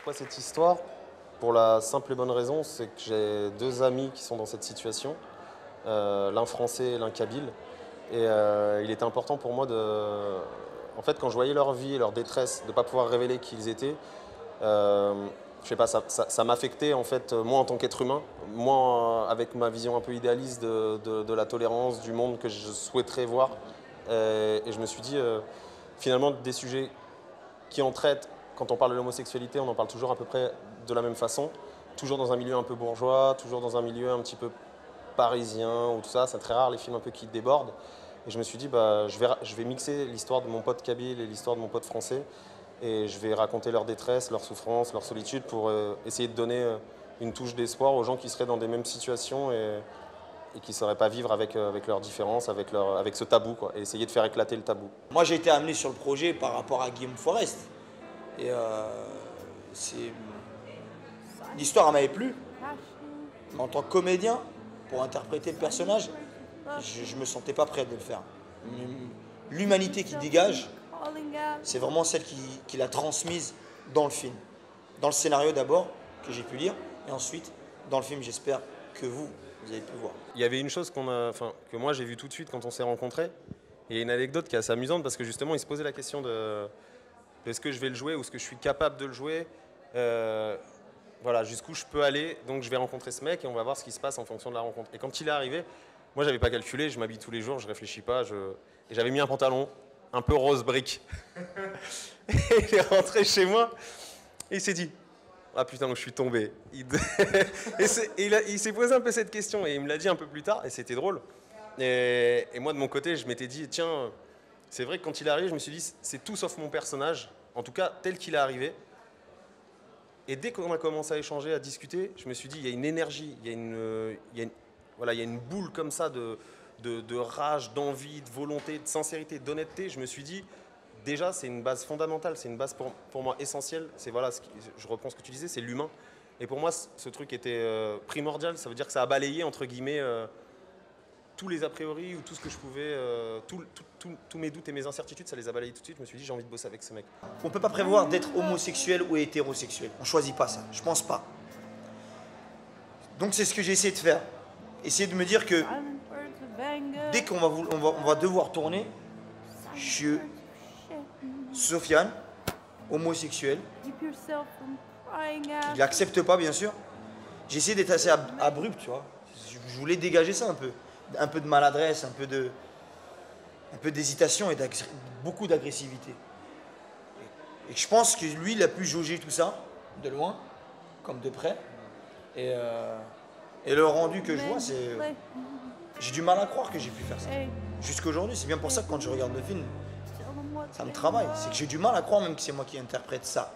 Pourquoi cette histoire? Pour la simple et bonne raison, c'est que j'ai deux amis qui sont dans cette situation, l'un français et l'un kabyle. Et il était important pour moi de... En fait, quand je voyais leur vie et leur détresse, de ne pas pouvoir révéler qui ils étaient, je sais pas, ça m'affectait en fait, moi en tant qu'être humain, moi avec ma vision un peu idéaliste de la tolérance, du monde que je souhaiterais voir. Et je me suis dit, finalement, des sujets qui en traitent, quand on parle de l'homosexualité, on en parle toujours à peu près de la même façon, toujours dans un milieu un peu bourgeois, toujours dans un milieu un petit peu parisien ou tout ça, c'est très rare les films un peu qui débordent. Et je me suis dit, bah, je vais mixer l'histoire de mon pote kabyle et l'histoire de mon pote français, et je vais raconter leur détresse, leur souffrance, leur solitude pour essayer de donner une touche d'espoir aux gens qui seraient dans des mêmes situations et qui ne sauraient pas vivre avec leurs différences, avec ce tabou, quoi, et essayer de faire éclater le tabou. Moi, j'ai été amené sur le projet par rapport à Guillaume Forest. Et l'histoire m'avait plu. Mais en tant que comédien, pour interpréter le personnage, je ne me sentais pas prêt de le faire. L'humanité qui dégage, c'est vraiment celle qui l'a transmise dans le film. Dans le scénario d'abord, que j'ai pu lire, et ensuite, dans le film, j'espère que vous avez pu voir. Il y avait une chose que moi j'ai vue tout de suite quand on s'est rencontrés. Et il y a une anecdote qui est assez amusante parce que justement, il se posait la question de est-ce que je vais le jouer ou est-ce que je suis capable de le jouer, voilà, jusqu'où je peux aller. Donc je vais rencontrer ce mec et on va voir ce qui se passe en fonction de la rencontre. Et quand il est arrivé, moi j'avais pas calculé, je m'habille tous les jours, je réfléchis pas, et j'avais mis un pantalon un peu rose brique. Et il est rentré chez moi et il s'est dit ah putain, je suis tombé. Il s'est posé un peu cette question et il me l'a dit un peu plus tard et c'était drôle. Et moi de mon côté, je m'étais dit tiens, c'est vrai que quand il est arrivé, je me suis dit c'est tout sauf mon personnage, en tout cas tel qu'il est arrivé. Et dès qu'on a commencé à échanger, à discuter, je me suis dit il y a une énergie, il y a une boule comme ça de rage, d'envie, de volonté, de sincérité, d'honnêteté. Je me suis dit déjà, c'est une base fondamentale, c'est une base pour moi essentielle. C'est voilà, je reprends ce que tu disais, c'est l'humain. Et pour moi, ce truc était primordial. Ça veut dire que ça a balayé entre guillemets tous les a priori ou tout ce que je pouvais, tous mes doutes et mes incertitudes, ça les a balayés tout de suite. Je me suis dit, j'ai envie de bosser avec ce mec. On ne peut pas prévoir d'être homosexuel ou hétérosexuel. On ne choisit pas ça. Je pense pas. Donc c'est ce que j'ai essayé de faire. Essayer de me dire que dès qu'on va devoir tourner, je suis Sofiane, homosexuel, qui l'accepte pas bien sûr. J'ai essayé d'être assez abrupt, tu vois. Je voulais dégager ça un peu de maladresse, un peu d'hésitation et beaucoup d'agressivité. Et je pense que lui, il a pu jauger tout ça, de loin, comme de près. Et le rendu que je vois, c'est... J'ai du mal à croire que j'ai pu faire ça. Jusqu'à aujourd'hui, c'est bien pour ça que quand je regarde le film, ça me travaille. C'est que j'ai du mal à croire même que c'est moi qui interprète ça.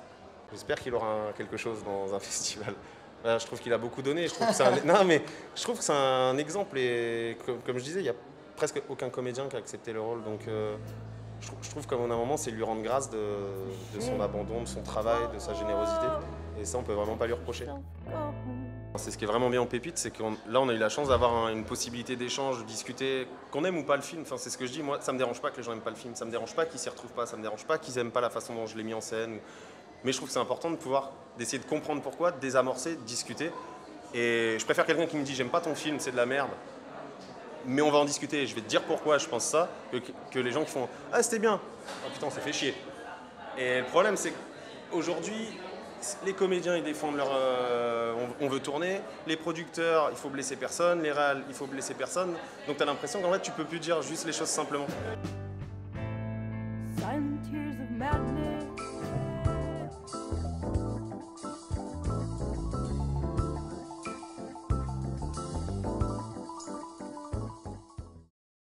J'espère qu'il aura quelque chose dans un festival. Là, je trouve qu'il a beaucoup donné. Je trouve que c'est non, mais je trouve que c'est un exemple. Et comme je disais, il n'y a presque aucun comédien qui a accepté le rôle. Donc je trouve qu'à un moment, c'est lui rendre grâce de son abandon, de son travail, de sa générosité. Et ça, on peut vraiment pas lui reprocher. C'est ce qui est vraiment bien en Pépite, c'est que là on a eu la chance d'avoir une possibilité d'échange, de discuter, qu'on aime ou pas le film. Enfin, c'est ce que je dis, moi ça me dérange pas que les gens n'aiment pas le film, ça me dérange pas qu'ils s'y retrouvent pas, ça me dérange pas qu'ils aiment pas la façon dont je l'ai mis en scène. Mais je trouve que c'est important d'essayer de comprendre pourquoi, de désamorcer, de discuter. Et je préfère quelqu'un qui me dit j'aime pas ton film, c'est de la merde, mais on va en discuter et je vais te dire pourquoi je pense ça, que les gens qui font ah c'était bien, oh putain on s'est fait chier. Et le problème c'est qu'aujourd'hui, les comédiens ils défendent leur on veut tourner, les producteurs il faut blesser personne, les réals il faut blesser personne, donc tu as l'impression qu'en fait tu peux plus dire juste les choses simplement.